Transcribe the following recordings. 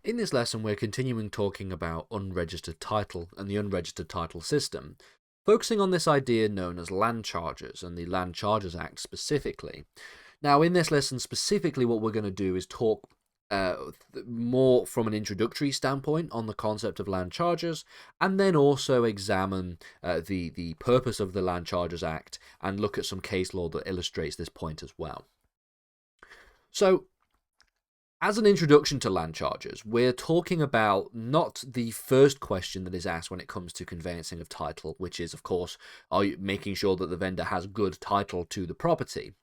In this lesson, we're continuing talking about unregistered title and the unregistered title system, focusing on this idea known as land charges and the Land Charges Act specifically. Now, in this lesson specifically, what we're going to do is talk more from an introductory standpoint on the concept of land charges, and then also examine the purpose of the Land Charges Act and look at some case law that illustrates this point as well. So, as an introduction to land charges, we're talking about not the first question that is asked when it comes to conveyancing of title, which is, of course, are you making sure that the vendor has good title to the property,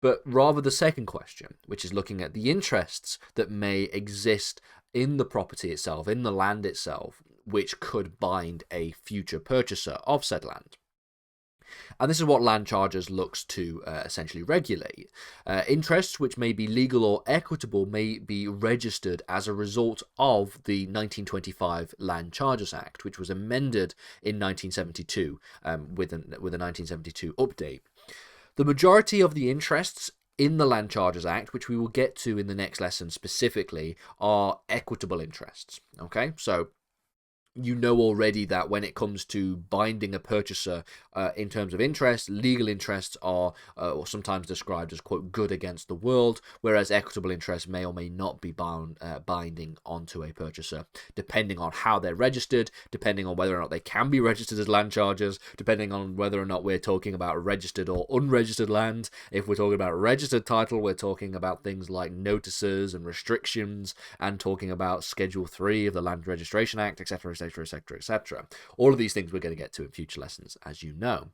but rather the second question, which is looking at the interests that may exist in the property itself, in the land itself, which could bind a future purchaser of said land. And this is what land charges looks to essentially regulate. Interests which may be legal or equitable may be registered as a result of the 1925 Land Charges Act, which was amended in 1972 with a 1972 update. The majority of the interests in the Land Charges Act, which we will get to in the next lesson specifically, are equitable interests. Okay, so you know already that when it comes to binding a purchaser in terms of interest, legal interests are sometimes described as, quote, good against the world, whereas equitable interests may or may not be binding onto a purchaser, depending on how they're registered, depending on whether or not they can be registered as land charges, depending on whether or not we're talking about registered or unregistered land. If we're talking about registered title, we're talking about things like notices and restrictions, and talking about Schedule 3 of the Land Registration Act, etc., etc., etc., etc. All of these things we're going to get to in future lessons, as you know.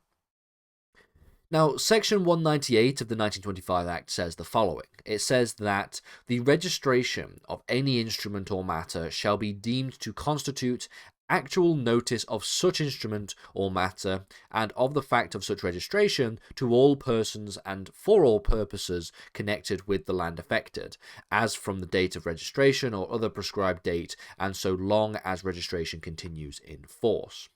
Now, Section 198 of the 1925 Act says the following. It says that the registration of any instrument or matter shall be deemed to constitute actual notice of such instrument or matter, and of the fact of such registration to all persons and for all purposes connected with the land affected, as from the date of registration or other prescribed date, and so long as registration continues in force.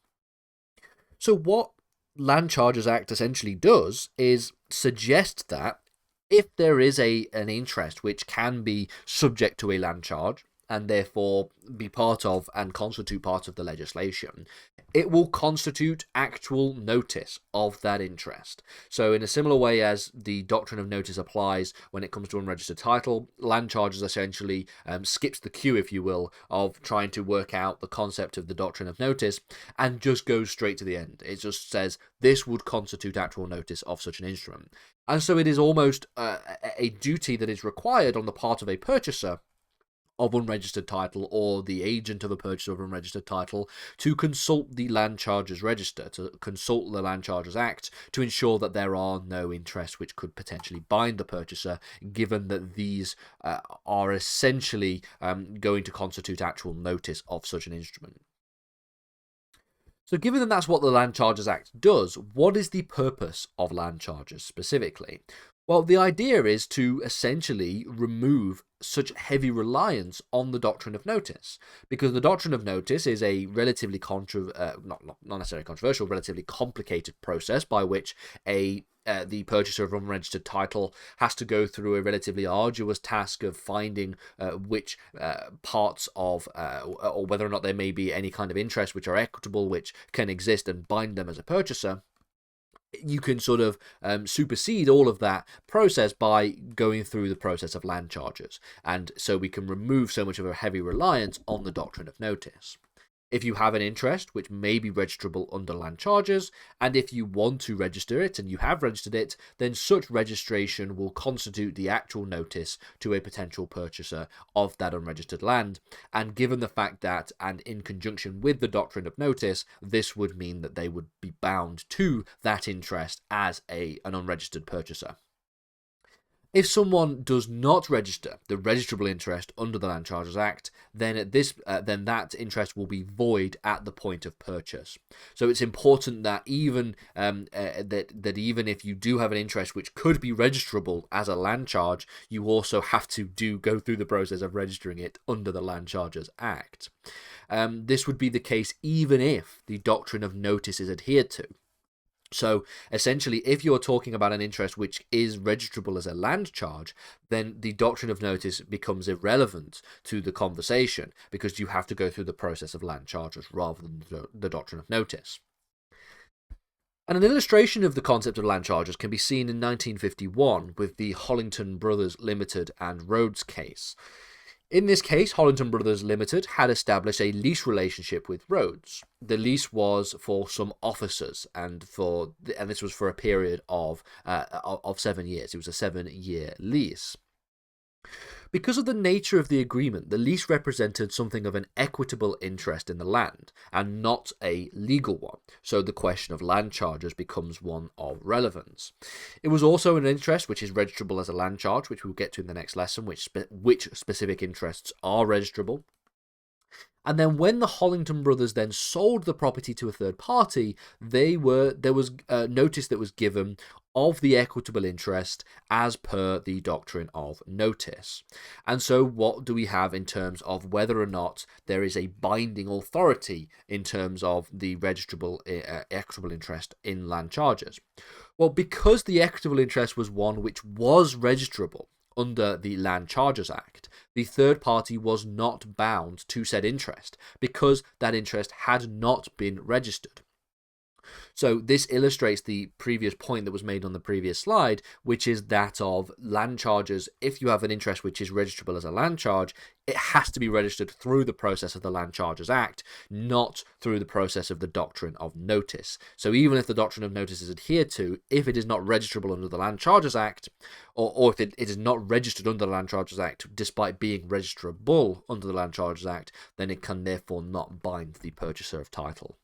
So what Land Charges Act essentially does is suggest that if there is an interest which can be subject to a land charge, and therefore be part of and constitute part of the legislation, it will constitute actual notice of that interest. So in a similar way as the doctrine of notice applies when it comes to unregistered title, land charges essentially skips the queue, if you will, of trying to work out the concept of the doctrine of notice and just goes straight to the end. It just says this would constitute actual notice of such an instrument. And so it is almost a duty that is required on the part of a purchaser of unregistered title or the agent of a purchaser of unregistered title to consult the Land Charges Register, to consult the Land Charges Act, to ensure that there are no interests which could potentially bind the purchaser, given that these are essentially going to constitute actual notice of such an instrument. So given that that's what the Land Charges Act does, what is the purpose of land charges specifically? Well, the idea is to essentially remove such heavy reliance on the doctrine of notice, because the doctrine of notice is a relatively not necessarily controversial, relatively complicated process by which the purchaser of unregistered title has to go through a relatively arduous task of finding which parts of, or whether or not there may be any kind of interest which are equitable, which can exist and bind them as a purchaser. You can sort of supersede all of that process by going through the process of land charges, and so we can remove so much of a heavy reliance on the doctrine of notice. If you have an interest which may be registrable under land charges, and if you want to register it and you have registered it, then such registration will constitute the actual notice to a potential purchaser of that unregistered land. And given the fact that, and in conjunction with the doctrine of notice, this would mean that they would be bound to that interest as an unregistered purchaser. If someone does not register the registrable interest under the Land Charges Act, then that interest will be void at the point of purchase. So it's important that even even if you do have an interest which could be registrable as a land charge, you also have to go through the process of registering it under the Land Charges Act. This would be the case even if the doctrine of notice is adhered to. So essentially, if you're talking about an interest which is registrable as a land charge, then the doctrine of notice becomes irrelevant to the conversation because you have to go through the process of land charges rather than the doctrine of notice. And an illustration of the concept of land charges can be seen in 1951 with the Hollington Brothers Limited and Rhodes case. In this case, Hollington Brothers Limited had established a lease relationship with Rhodes. The lease was for some officers, and this was for a period of 7 years. It was a 7-year lease. Because of the nature of the agreement, the lease represented something of an equitable interest in the land, and not a legal one, so the question of land charges becomes one of relevance. It was also an interest which is registrable as a land charge, which we'll get to in the next lesson, which specific interests are registrable. And then when the Hollington brothers then sold the property to a third party, there was notice that was given of the equitable interest as per the doctrine of notice. And so what do we have in terms of whether or not there is a binding authority in terms of the registrable equitable interest in land charges? Well, because the equitable interest was one which was registrable under the Land Charges Act, the third party was not bound to said interest because that interest had not been registered. So this illustrates the previous point that was made on the previous slide, which is that of land charges. If you have an interest which is registrable as a land charge, it has to be registered through the process of the Land Charges Act, not through the process of the doctrine of notice. So even if the doctrine of notice is adhered to, if it is not registrable under the Land Charges Act, or if it is not registered under the Land Charges Act despite being registrable under the Land Charges Act, then it can therefore not bind the purchaser of title.